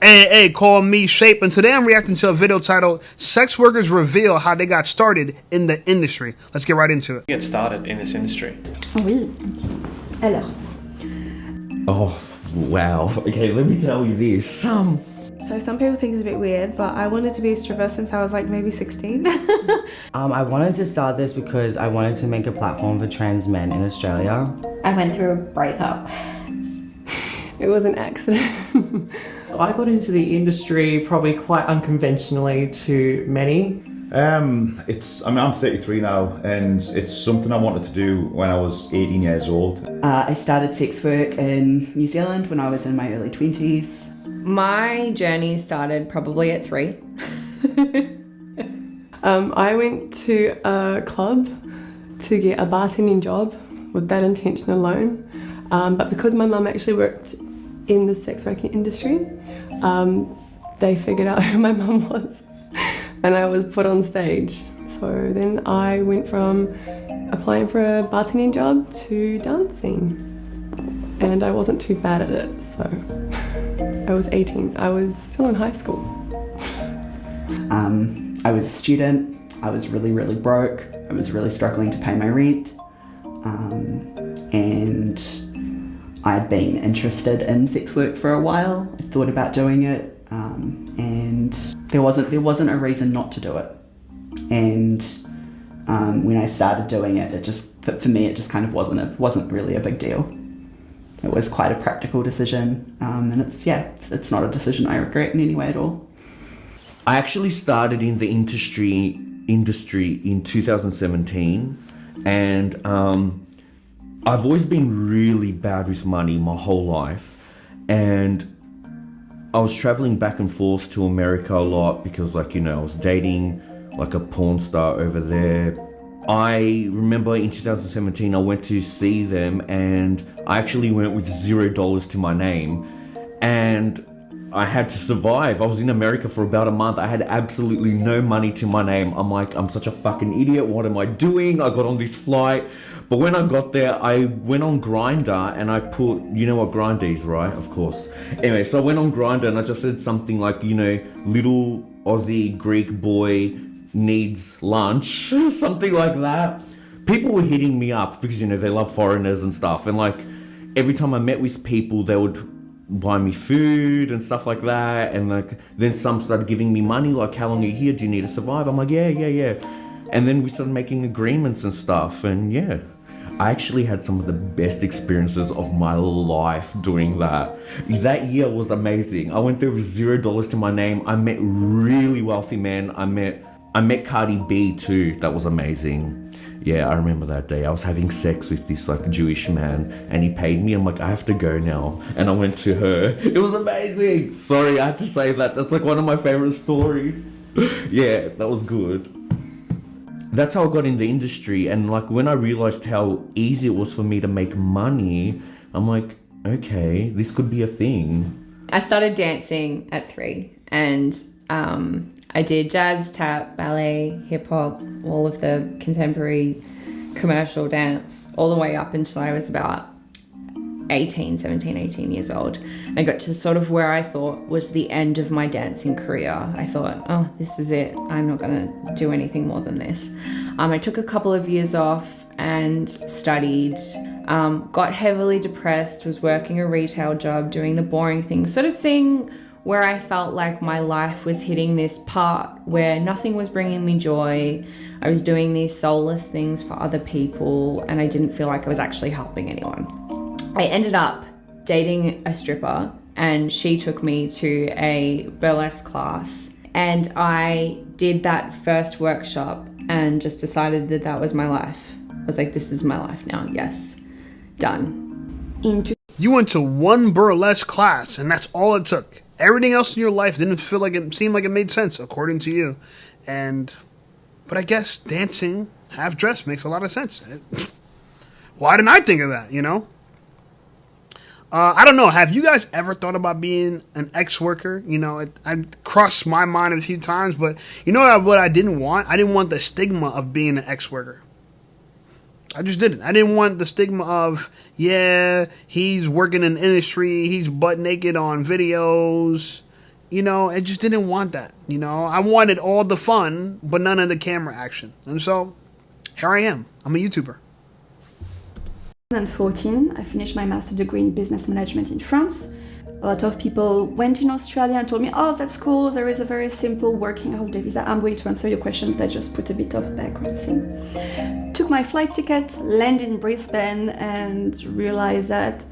Hey, call me Shape, and today I'm reacting to a video titled Sex Workers Reveal How They Got Started in the Industry. Let's get right into it. Get started in this industry. Oui. Alors. Oh, wow. Okay, let me tell you this. So some people think it's a bit weird, but I wanted to be a stripper since I was like maybe 16. I wanted to start this because I wanted to make a platform for trans men in Australia. I went through a breakup. It was an accident. I got into the industry probably quite unconventionally to many. I'm 33 now, and it's something I wanted to do when I was 18 years old. I started sex work in New Zealand when I was in my early 20s. My journey started probably at 3. I went to a club to get a bartending job with that intention alone. But because my mum actually worked in the sex working industry, they figured out who my mum was and I was put on stage. So then I went from applying for a bartending job to dancing, and I wasn't too bad at it. So I was 18. I was still in high school. I was a student. I was really, really broke. I was really struggling to pay my rent. And I'd been interested in sex work for a while. I thought about doing it, and there wasn't a reason not to do it. And when I started doing it, for me it just kind of wasn't really a big deal. It was quite a practical decision, and it's not a decision I regret in any way at all. I actually started in the industry in 2017, and I've always been really bad with money my whole life, and I was traveling back and forth to America a lot because, I was dating like a porn star over there. I remember in 2017 I went to see them, and I actually went with $0 to my name, and I had to survive. I was in America for about a month. I had absolutely no money to my name. I'm like, I'm such a fucking idiot. What am I doing? I got on this flight. But when I got there, I went on Grindr and I put, you know what Grindr is, right? Of course. Anyway, so I went on Grindr and I just said something like, little Aussie Greek boy needs lunch, something like that. People were hitting me up because, they love foreigners and stuff. And every time I met with people, they would buy me food and stuff like that. And then some started giving me money, like, how long are you here? Do you need to survive? I'm like, yeah. And then we started making agreements and stuff. And yeah, I actually had some of the best experiences of my life doing that. That year was amazing. I went there with $0 to my name. I met really wealthy men. I met Cardi B too. That was amazing. Yeah, I remember that day. I was having sex with this Jewish man, and he paid me. I'm like, I have to go now. And I went to her. It was amazing. Sorry, I had to say that. That's one of my favorite stories. Yeah, that was good. That's how I got in the industry. And when I realized how easy it was for me to make money, I'm like, okay, this could be a thing. I started dancing at 3, and I did jazz, tap, ballet, hip hop, all of the contemporary commercial dance, all the way up until I was about 18 years old. I got to sort of where I thought was the end of my dancing career. I thought, oh, this is it. I'm not going to do anything more than this. I took a couple of years off and studied, got heavily depressed, was working a retail job, doing the boring things, sort of seeing where I felt like my life was hitting this part where nothing was bringing me joy. I was doing these soulless things for other people, and I didn't feel like I was actually helping anyone. I ended up dating a stripper, and she took me to a burlesque class, and I did that first workshop and just decided that that was my life. I was like, this is my life now. Yes, done. You went to one burlesque class, and that's all it took. Everything else in your life didn't seem like it made sense, according to you. But I guess dancing half-dressed makes a lot of sense. Why didn't I think of that, I don't know. Have you guys ever thought about being an ex-worker? It crossed my mind a few times, but what I didn't want? I didn't want the stigma of being an ex-worker. I just didn't. I didn't want the stigma of, yeah, he's working in the industry, he's butt naked on videos, you know, I just didn't want that. You know, I wanted all the fun, but none of the camera action. And so here I am. I'm a YouTuber. In 2014, I finished my master's degree in business management in France. A lot of people went in Australia and told me, oh, that's cool, there is a very simple working holiday visa. I'm going to answer your question, but I just put a bit of background thing. Took my flight ticket, landed in Brisbane, and realized that,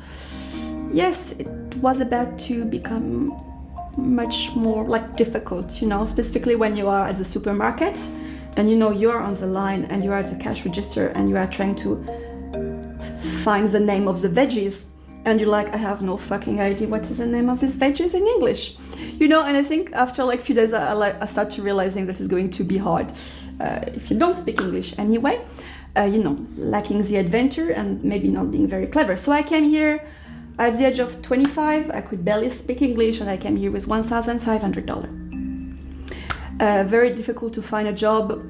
yes, it was about to become much more like difficult, you know, specifically when you are at the supermarket and you know you're on the line and you are at the cash register and you are trying to find the name of the veggies. And you're like, I have no fucking idea what is the name of these veggies in English. You know, and I think after like a few days, I started realizing that it's going to be hard if you don't speak English anyway, you know, lacking the adventure and maybe not being very clever. So I came here at the age of 25, I could barely speak English, and I came here with $1,500. Very difficult to find a job.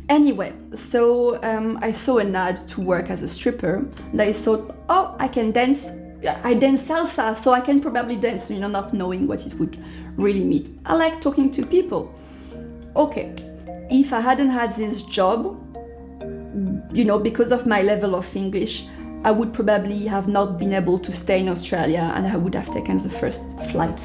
Anyway, so I saw an ad to work as a stripper, and I thought, oh, I can dance. I dance salsa, so I can probably dance, you know, not knowing what it would really mean. I like talking to people. Okay, if I hadn't had this job, you know, because of my level of English, I would probably have not been able to stay in Australia, and I would have taken the first flight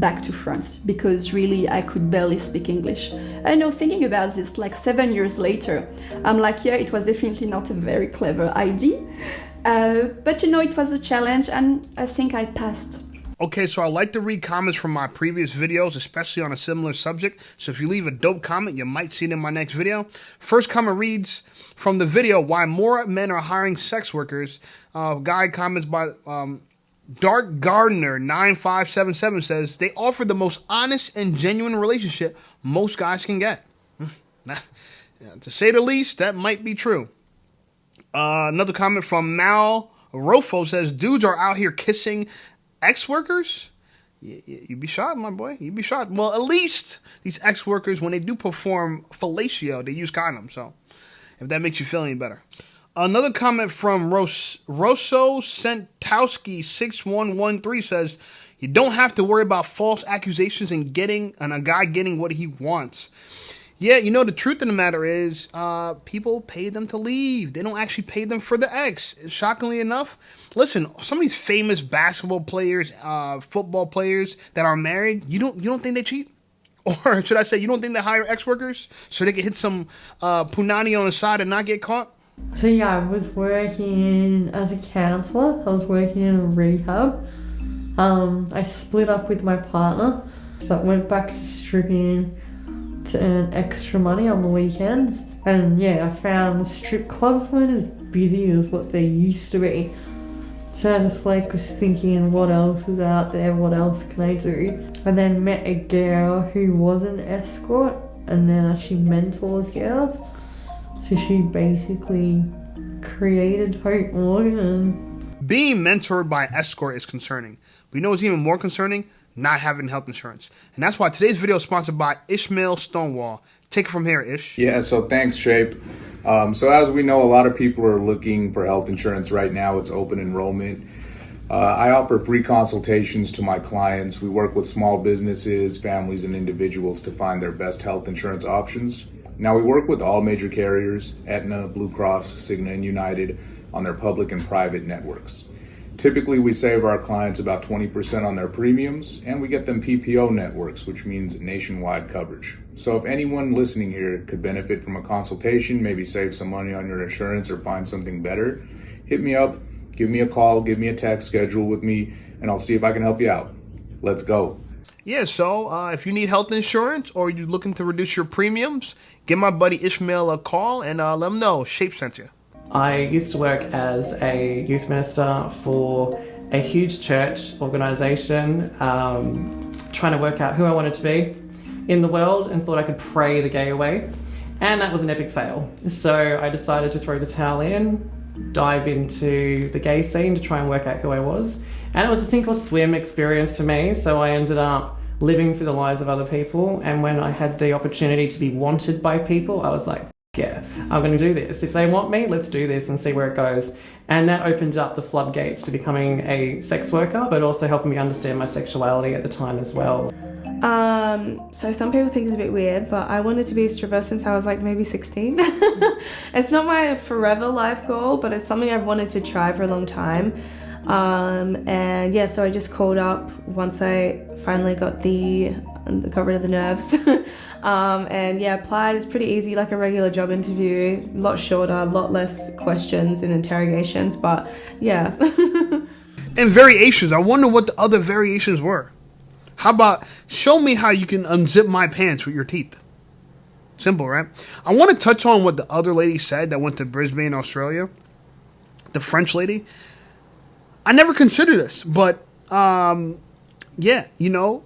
back to France, because really I could barely speak English. I know, thinking about this like 7 years later, I'm like, yeah, it was definitely not a very clever idea, but you know, it was a challenge, and I think I passed. Okay, so I like to read comments from my previous videos, especially on a similar subject. So if you leave a dope comment, you might see it in my next video. First comment reads from the video, why more men are hiring sex workers. Guy comments by Dark Gardener 9577 says, they offer the most honest and genuine relationship most guys can get. To say the least, that might be true. Another comment from Mal Rofo says, dudes are out here kissing ex-workers? You'd be shocked, my boy. You'd be shocked. Well, at least these ex-workers, when they do perform fellatio, they use condoms. So if that makes you feel any better. Another comment from Rosso Sentowski 6113 says, you don't have to worry about false accusations and a guy getting what he wants. Yeah, you know, the truth of the matter is people pay them to leave. They don't actually pay them for the ex. Shockingly enough, listen, some of these famous basketball players, football players that are married, you don't think they cheat? Or should I say, you don't think they hire ex-workers so they can hit some punani on the side and not get caught? So yeah, I was working as a counsellor. I was working in a rehab. I split up with my partner, so I went back to stripping to earn extra money on the weekends. And yeah, I found the strip clubs weren't as busy as what they used to be. So I just like was thinking, what else is out there? What else can I do? I then met a girl who was an escort, and then she mentors girls. So she basically created Hope Morgan. Being mentored by an escort is concerning. But you know what's even more concerning? Not having health insurance. And that's why today's video is sponsored by Ismail Stonewall. Take it from here, Ish. Yeah, so thanks, Shape. So as we know, a lot of people are looking for health insurance right now. It's open enrollment. I offer free consultations to my clients. We work with small businesses, families, and individuals to find their best health insurance options. Now, we work with all major carriers, Aetna, Blue Cross, Cigna, and United, on their public and private networks. Typically, we save our clients about 20% on their premiums, and we get them PPO networks, which means nationwide coverage. So if anyone listening here could benefit from a consultation, maybe save some money on your insurance or find something better, hit me up, give me a call, give me a text, schedule with me, and I'll see if I can help you out. Let's go. Yeah, so if you need health insurance or you're looking to reduce your premiums, give my buddy Ismail a call and let him know Shape sent you. I used to work as a youth minister for a huge church organisation, trying to work out who I wanted to be in the world, and thought I could pray the gay away. And that was an epic fail. So I decided to throw the towel in, dive into the gay scene to try and work out who I was. And it was a sink or swim experience for me. So I ended up living for the lives of other people. And when I had the opportunity to be wanted by people, I was like, yeah, I'm going to do this. If they want me, let's do this and see where it goes. And that opened up the floodgates to becoming a sex worker, but also helping me understand my sexuality at the time as well. So some people think it's a bit weird, but I wanted to be a stripper since I was like maybe 16. It's not my forever life goal, but it's something I've wanted to try for a long time. And yeah, so I just called up once I finally got rid of the nerves. And yeah, applied. It's pretty easy, like a regular job interview, a lot shorter, a lot less questions and interrogations, but yeah. And variations. I wonder what the other variations were. How about show me how you can unzip my pants with your teeth? Simple, right? I want to touch on what the other lady said that went to Brisbane, Australia. The French lady. I never considered this, but yeah, you know,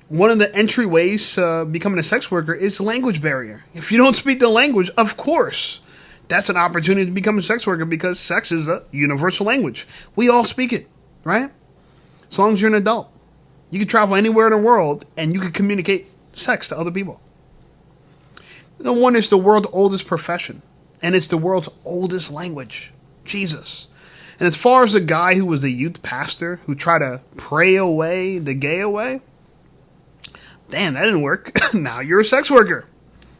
one of the entryways to becoming a sex worker is language barrier. If you don't speak the language, of course, that's an opportunity to become a sex worker because sex is a universal language. We all speak it, right? As long as you're an adult. You can travel anywhere in the world and you can communicate sex to other people. No wonder it's the world's oldest profession. And it's the world's oldest language. Jesus. And as far as the guy who was a youth pastor who tried to pray away the gay away, damn, that didn't work. Now you're a sex worker.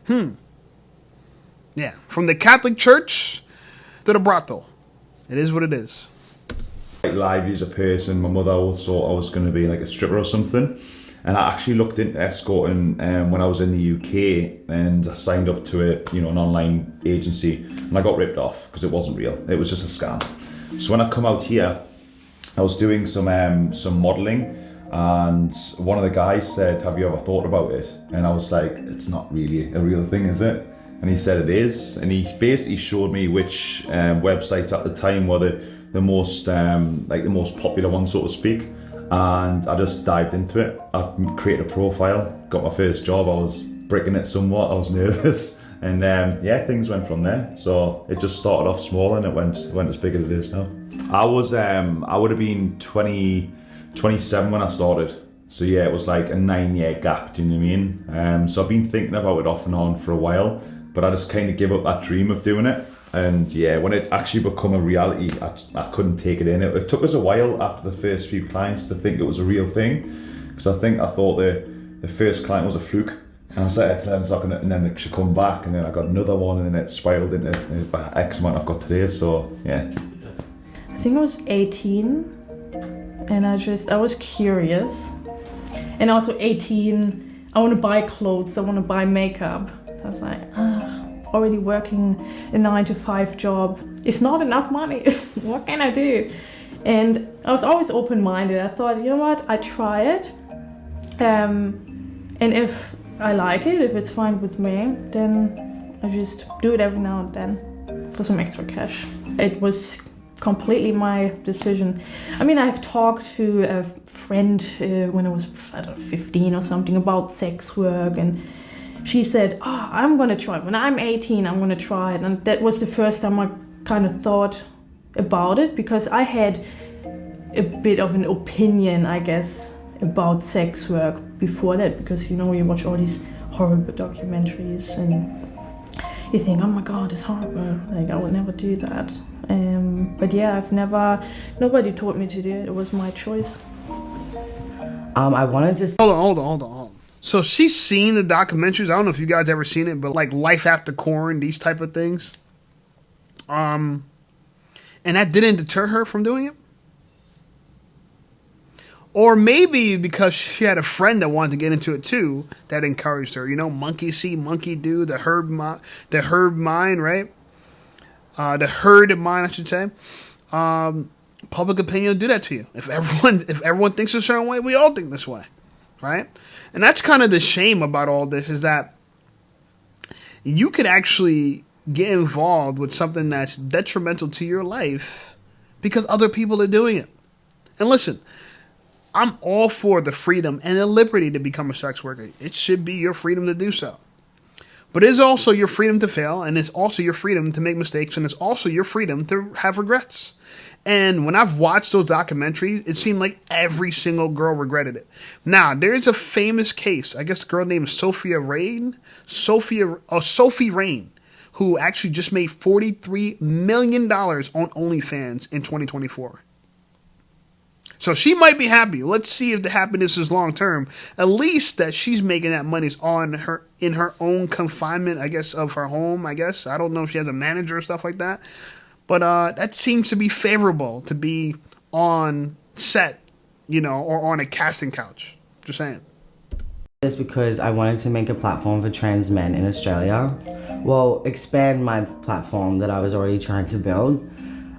Yeah, from the Catholic Church to the brothel. It is what it is. Like lively as a person, my mother always thought I was going to be like a stripper or something. And I actually looked into escorting when I was in the UK, and I signed up to an online agency, and I got ripped off because it wasn't real. It was just a scam. So when I come out here, I was doing some modelling, and one of the guys said, "Have you ever thought about it?" And I was like, "It's not really a real thing, is it?" And he said it is, and he basically showed me which websites at the time were the most popular ones, so to speak. And I just dived into it. I created a profile, got my first job. I was bricking it somewhat. I was nervous, and yeah, things went from there. So it just started off small, and it went as big as it is now. I would have been 27 when I started. So yeah, it was like a 9-year gap. Do you know what I mean? So I've been thinking about it off and on for a while, but I just kind of gave up that dream of doing it. And yeah, when it actually become a reality, I couldn't take it in. It took us a while after the first few clients to think it was a real thing, because I thought the first client was a fluke, and I said it's not gonna, and then she come back, and then I got another one, and then it spiraled into the X amount I've got today. So yeah. I think I was 18, and I was curious, and also 18. I want to buy clothes. I want to buy makeup. I was like, already working a 9-to-5 job. It's not enough money. What can I do? And I was always open-minded. I thought, you know what? I try it. And if I like it, if it's fine with me, then I just do it every now and then for some extra cash. It was completely my decision. I mean, I've talked to a friend when I was, 15 or something about sex work, and she said, I'm going to try it. When I'm 18, I'm going to try it. And that was the first time I kind of thought about it, because I had a bit of an opinion, I guess, about sex work before that, because, you watch all these horrible documentaries and you think, oh my God, it's horrible. Like, I would never do that. But yeah, nobody taught me to do it. It was my choice. I wanted to... Hold on. So she's seen the documentaries. I don't know if you guys ever seen it, but like Life After Corn, these type of things. And that didn't deter her from doing it? Or maybe because she had a friend that wanted to get into it too, that encouraged her. Monkey see, monkey do, the herd mind, right? The herd of mind, I should say. Public opinion will do that to you. If everyone thinks a certain way, we all think this way, right? And that's kind of the shame about all this, is that you could actually get involved with something that's detrimental to your life because other people are doing it. And listen, I'm all for the freedom and the liberty to become a sex worker. It should be your freedom to do so. But it is also your freedom to fail, and it's also your freedom to make mistakes, and it's also your freedom to have regrets. And when I've watched those documentaries, it seemed like every single girl regretted it. Now, there is a famous case. I guess the girl named Sophie Rain, who actually just made $43 million on OnlyFans in 2024. So she might be happy. Let's see if the happiness is long term. At least that she's making that money in her own confinement, I guess, of her home, I guess. I don't know if she has a manager or stuff like that. But that seems to be favorable to be on set, or on a casting couch. Just saying. This because I wanted to make a platform for trans men in Australia. Well, expand my platform that I was already trying to build.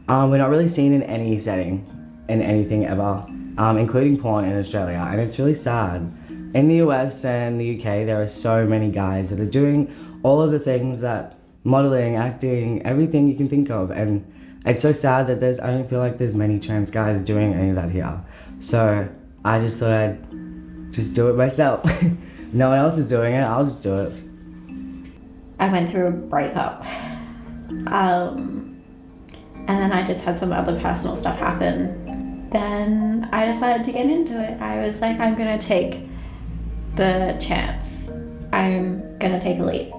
We're not really seen in any setting, in anything ever, including porn in Australia, and it's really sad. In the US and the UK, there are so many guys that are doing all of the things that modeling, acting, everything you can think of, and it's so sad that I don't feel like there's many trans guys doing any of that here. So I just thought I'd just do it myself. No one else is doing it, I'll just do it. I went through a breakup. And then I just had some other personal stuff happen. Then I decided to get into it. I was like, I'm gonna take the chance. I'm gonna take a leap.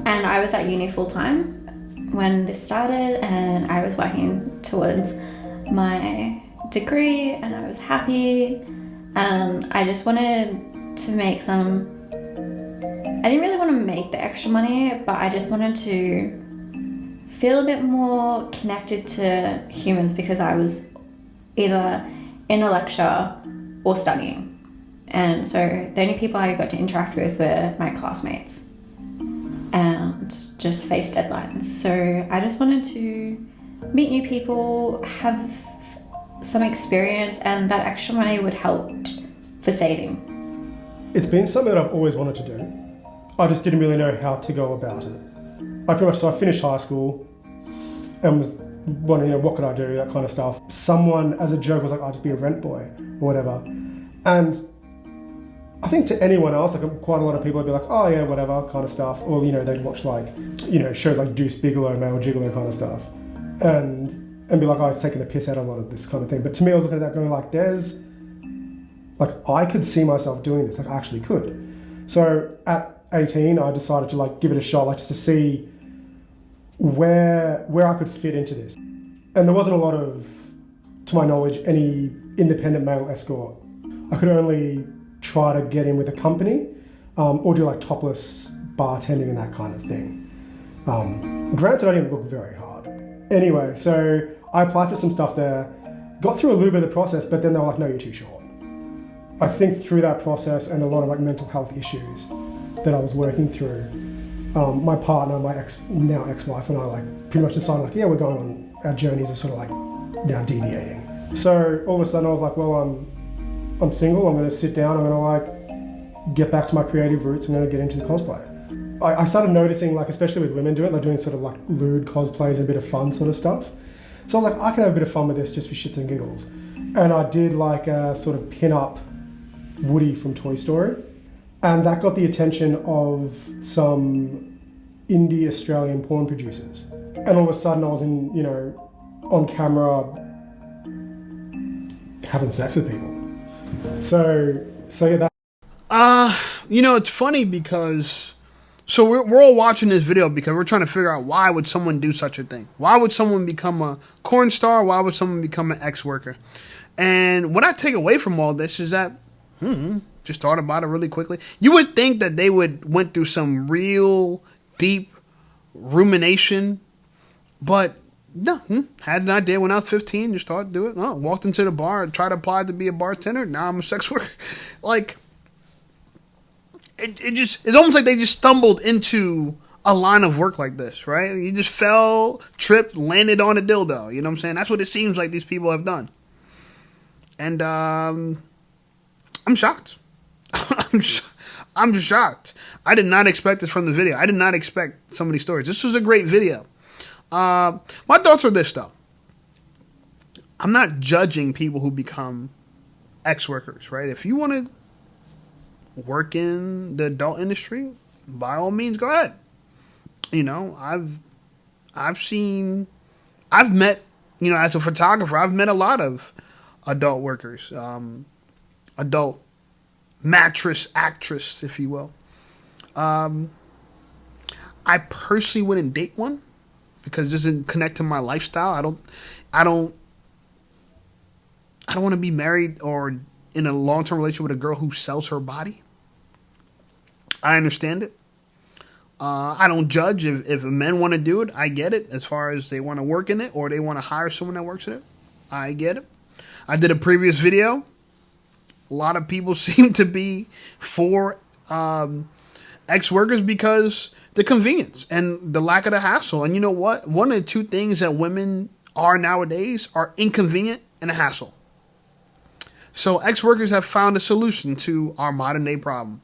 And I was at uni full time when this started, and I was working towards my degree, and I was happy, and I just wanted to make I didn't really want to make the extra money, but I just wanted to feel a bit more connected to humans, because I was either in a lecture or studying. And so the only people I got to interact with were my classmates and just face deadlines. So I just wanted to meet new people, have some experience, and that extra money would help for saving. It's been something that I've always wanted to do. I just didn't really know how to go about it. I finished high school and was wondering, what could I do, that kind of stuff. Someone, as a joke, was like, I'll just be a rent boy or whatever. And I think to anyone else, like quite a lot of people would be like, oh yeah, whatever kind of stuff. Or, they'd watch shows like Deuce Bigelow, Male Gigolo kind of stuff. And be like, I was taking the piss out of a lot of this kind of thing. But to me, I was looking at that going I could see myself doing this, I actually could. So at 18, I decided to give it a shot, just to see where I could fit into this. And there wasn't a lot of, to my knowledge, any independent male escort. I could only try to get in with a company or do topless bartending and that kind of thing. Granted, I didn't look very hard. Anyway, so I applied for some stuff there, got through a little bit of the process, but then they were like, no, you're too short. I think through that process and a lot of mental health issues that I was working through, my partner, my now ex-wife, and I pretty much decided we're going on our journeys of sort of now deviating. So all of a sudden I was like, well, I'm single, I'm gonna sit down, I'm gonna get back to my creative roots, I'm gonna get into the cosplay. I started noticing, especially with women doing it, they're doing sort of lewd cosplays and a bit of fun sort of stuff. So I was like, I can have a bit of fun with this just for shits and giggles. And I did a sort of pin-up Woody from Toy Story. And that got the attention of some indie Australian porn producers. And all of a sudden I was on camera having sex with people. So yeah, that. It's funny because, so we're all watching this video because we're trying to figure out, why would someone do such a thing? Why would someone become a corn star? Why would someone become an ex-worker? And what I take away from all this is that, just thought about it really quickly. You would think that they went through some real deep rumination, but no, had an idea when I was 15, just thought to do it. Oh, walked into the bar, tried to apply to be a bartender. Now I'm a sex worker. It's almost like they just stumbled into a line of work like this, right? You just fell, tripped, landed on a dildo. You know what I'm saying? That's what it seems like these people have done. And I'm shocked. I'm shocked. I did not expect this from the video. I did not expect some of these stories. This was a great video. My thoughts are this, though. I'm not judging people who become ex-workers, right? If you want to work in the adult industry, by all means, go ahead. I've met, as a photographer, I've met a lot of adult workers, adult mattress actress, if you will. I I personally wouldn't date one because it doesn't connect to my lifestyle. I don't want to be married or in a long-term relationship with a girl who sells her body. I understand it. I don't judge if men want to do it. I get it. As far as they want to work in it or they want to hire someone that works in it, I get it. I did a previous video. A lot of people seem to be for ex-workers because the convenience and the lack of the hassle. And you know what? One of the two things that women are nowadays are inconvenient and a hassle. So ex-workers have found a solution to our modern day problem.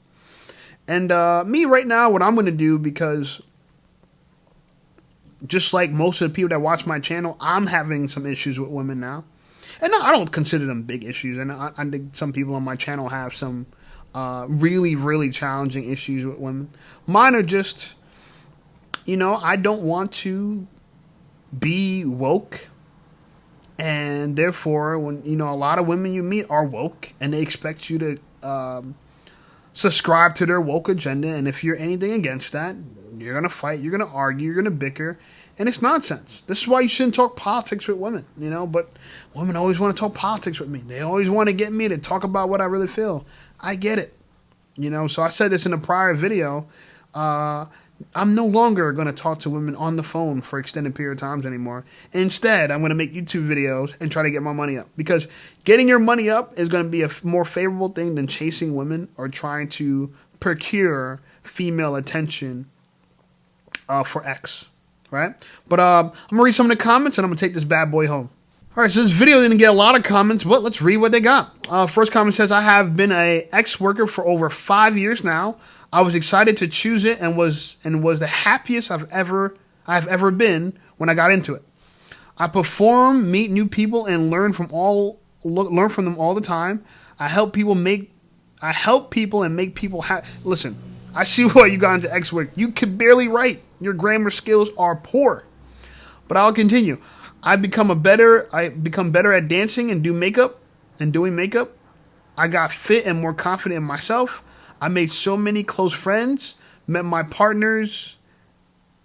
And me right now, what I'm going to do, because just like most of the people that watch my channel, I'm having some issues with women now. And I don't consider them big issues. And I think some people on my channel have some really, really challenging issues with women. Mine are just, I don't want to be woke. And therefore, when, a lot of women you meet are woke and they expect you to subscribe to their woke agenda, and if you're anything against that, you're going to fight, you're going to argue, you're going to bicker, and it's nonsense. This is why you shouldn't talk politics with women, but women always want to talk politics with me. They always want to get me to talk about what I really feel. I get it, so I said this in a prior video. I'm no longer going to talk to women on the phone for extended period of times anymore. Instead, I'm going to make YouTube videos and try to get my money up. Because getting your money up is going to be a more favorable thing than chasing women or trying to procure female attention for X. Right? But I'm going to read some of the comments and I'm going to take this bad boy home. All right, so this video didn't get a lot of comments, but let's read what they got. First comment says, I have been a ex-worker for over 5 years now. I was excited to choose it and was the happiest I've ever been when I got into it. I perform, meet new people, and learn from them all the time. I help people and make people happy. Listen, I see why you got into ex-work. You can barely write. Your grammar skills are poor. But I'll continue. I become better at dancing and doing makeup. I got fit and more confident in myself. I made so many close friends, met my partners,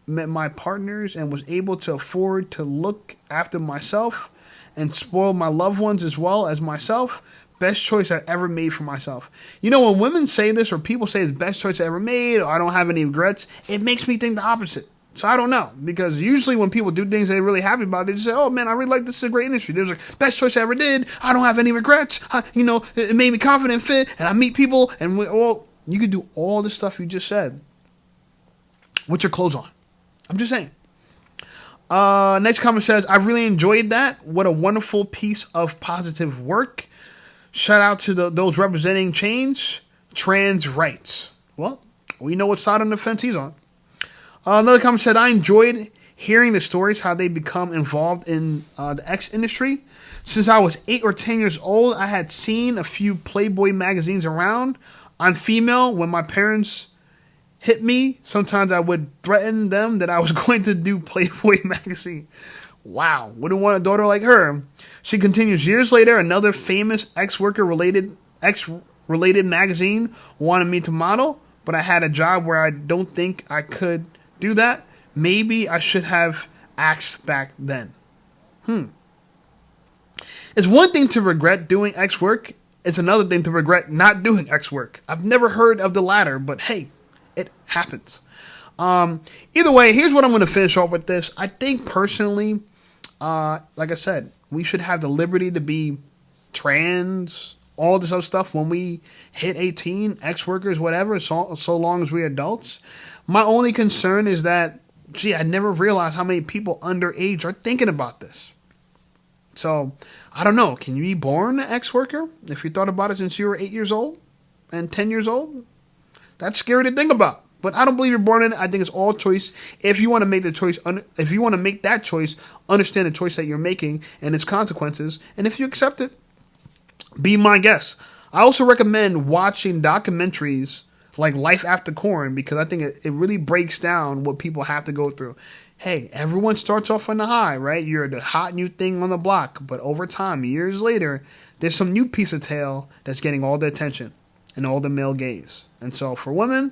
and was able to afford to look after myself and spoil my loved ones as well as myself. Best choice I ever made for myself. When women say this or people say it's the best choice I ever made or I don't have any regrets, it makes me think the opposite. So I don't know, because usually when people do things they're really happy about, they just say, oh man, I really like this. Is a great industry. There's like best choice I ever did. I don't have any regrets. It made me confident, fit, and I meet people, and you could do all the stuff you just said with your clothes on. I'm just saying. Next comment says, I really enjoyed that. What a wonderful piece of positive work. Shout out to those representing change, trans rights. Well, we know what side on the fence he's on. Another comment said, I enjoyed hearing the stories, how they become involved in the X industry. Since I was 8 or 10 years old, I had seen a few Playboy magazines around. I'm female. When my parents hit me, sometimes I would threaten them that I was going to do Playboy magazine. Wow, wouldn't want a daughter like her. She continues, years later, another famous X-worker related magazine wanted me to model, but I had a job where I don't think I could do that. Maybe I should have asked back then. It's one thing to regret doing X work. It's another thing to regret not doing X work. I've never heard of the latter, but hey, it happens. Either way, here's what I'm going to finish off with this. I think personally, like I said, we should have the liberty to be trans, all this other stuff when we hit 18, ex-workers, whatever, so long as we're adults. My only concern is that, I never realized how many people underage are thinking about this. So, I don't know. Can you be born an ex-worker if you thought about it since you were 8 years old and 10 years old? That's scary to think about. But I don't believe you're born in it. I think it's all choice. If you want to make the choice, if you want to make that choice, understand the choice that you're making and its consequences. And if you accept it, be my guest. I also recommend watching documentaries like Life After Corn, because I think it really breaks down what people have to go through. Hey, everyone starts off on the high, right? You're the hot new thing on the block. But over time, years later, there's some new piece of tail that's getting all the attention and all the male gaze. And so for women,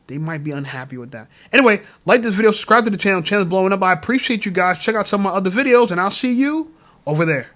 they might be unhappy with that. Anyway, like this video, subscribe to the channel. Channel's blowing up. I appreciate you guys. Check out some of my other videos, and I'll see you over there.